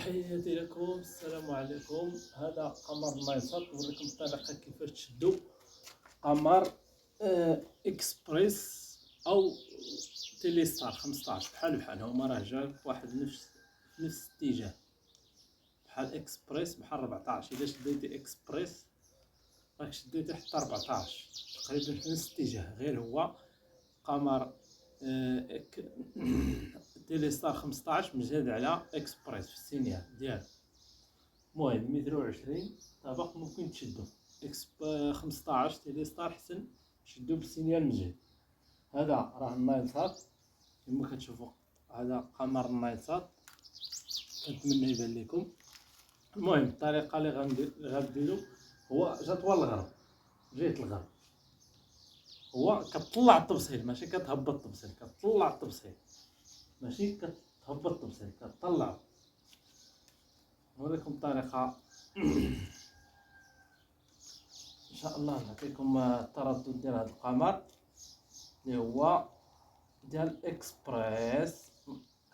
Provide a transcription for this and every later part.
تحياتي لكم، السلام عليكم. هذا قمر نايسات، نوريكم الطريقة كيفاش تشدو قمر اكسبريس او تيليستار 15 بحال هما، راه جا بواحد نفس الاتجاه بحال اكسبريس بحال 14. الا شديتي اكسبريس راك شديتي حتى 14 تقريبا في نفس الاتجاه، غير هو قمر تيليستار 15 مجهد على اكسبريس في السينيال ديالو. المهم 120 طبق ممكن تشدو 15 تيليستار حسن شدو بالسينيال مجهد. هذا راه النايلسات كما كتشوفوا، هذا قمر النايلسات، كنتمنى يبان لكم. المهم الطريقه اللي غنديرو هو جا طوال الغرب، جهه الغرب، هو كتطلع التبصيل ماشي كتهبط التبصيل، كتطلع التبصيل ماشي كتهبط التبصيل، كتطلع. نوريكم الطريقه ان شاء الله، نعطيكم التردد ديال هذا القمر اللي هو ديال اكسبريس.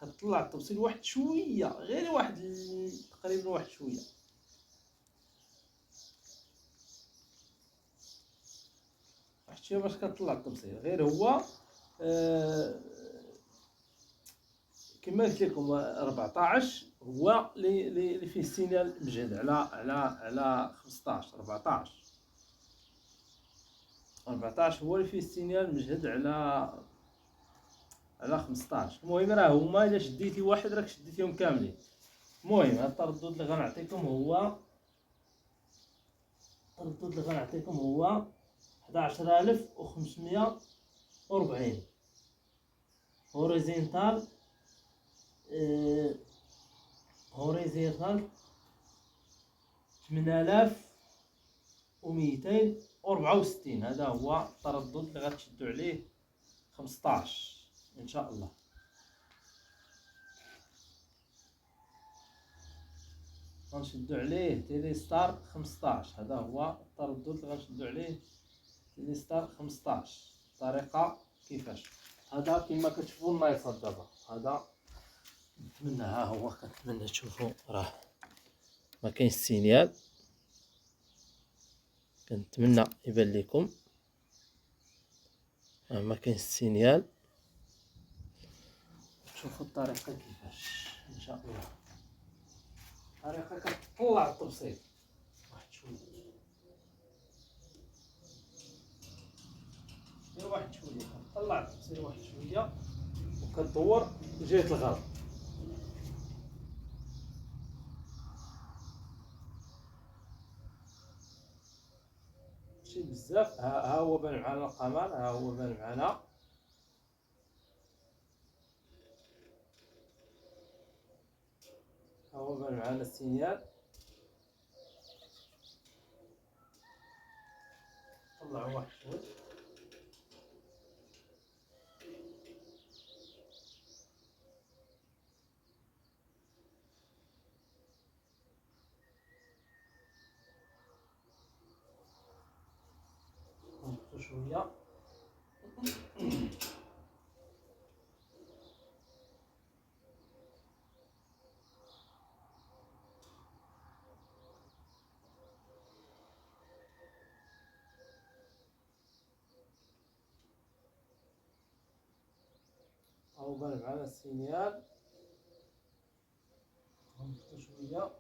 كتطلع التبصيل واحد شويه، غير واحد تقريبا واحد شويه، باش كتطلع التبصيل. غير هو كما قلت لكم 14 هو اللي فيه السينيال مجهد على 15. 14 هو اللي فيه السينيال مجهد على 15. المهم راه هما الا شديتي واحد راك شديتيهم كاملين. المهم هذا التردد اللي غنعطيكم هو 11540 هوريزونتال، هوريزونتال 8264. هذا هو التردد اللي غتشدوا عليه 15 ان شاء الله. غنشدوا عليه تيليستار 15. هذا هو التردد اللي غنشدوا عليه تيليستار 15. الطريقه كيفاش؟ هذا كما كتشوفوا النايصات دابا. هذا نتمنى، ها هو كنتمنى تشوفوا، راه ما كاينش السينيال، كنتمنى يبان لكم، ما كاينش السينيال. شوفوا الطريقه كيفاش ان شاء الله. الطريقه كتطلع التبصيل واحد شويه، غير واحد شويه، كتطلع التبصيل واحد شويه وكتدور جهه الغرب. ماشي بزاف. ها هو بان معنا القمر، ها هو بان معنا، ها هو بان معنا السينيال. طلعوا واحد شويه، نهبطوا شويه. ها هو بان معنا السينيال، نهبطوا شويه.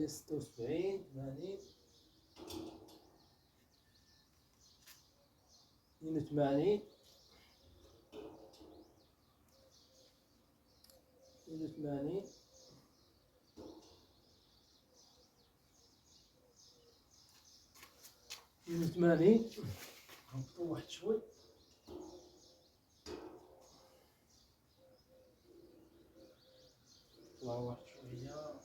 76 80 82 82 82. نهبطوا واحد شوي، طلعوا واحد شويه.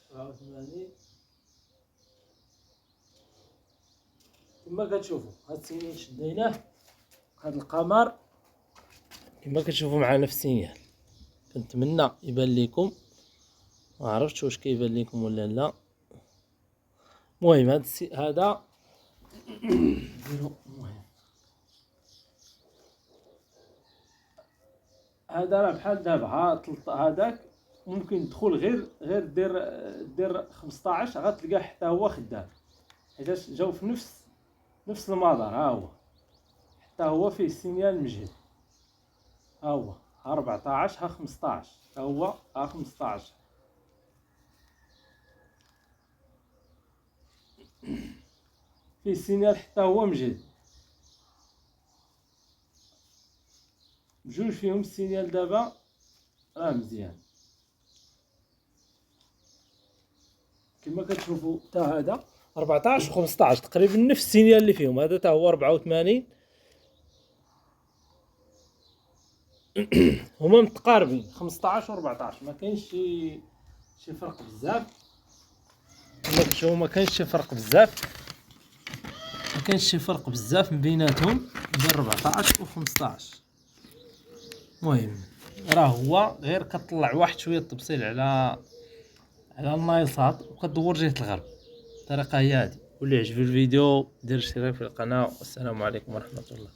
طلعوا 80. كما كتشوفوا هاد السينيال شديناه، هاد القمر كما كتشوفوا معنا في السينيال. كنتمنى يبان لكم، ما عرفتش واش كيبان لكم ولا لا. المهم هذا المهم هذا راه بحال دابا هذاك ممكن تدخل غير دير 15 غتلقاه حتى هو خدام، حيتاش جاو في نفس المدار. ها هو حتى هو فيه السينيال مجهد، ها هو 14 ها 15، ها هو ها 15 فيه السينيال حتى هو مجهد، بجوج فيهم السينيال دابا راه مزيان كما كتشوفوا. حتى هذا 14 و 15 تقريبا نفس السينيال اللي فيهم، هذا حتى هو 84 هما متقاربين 15 و 14، ما كاينش شي فرق بزاف. كما كتشوفوا ما كاينش شي فرق بزاف من بيناتهم بين 14 و 15. المهم راه هو غير كطلع واحد شويه التبصيل على النايصات وكدور جهه الغرب. الطريقه هي هذه. واللي عجبو الفيديو دير اشتراك في القناه، والسلام عليكم ورحمه الله.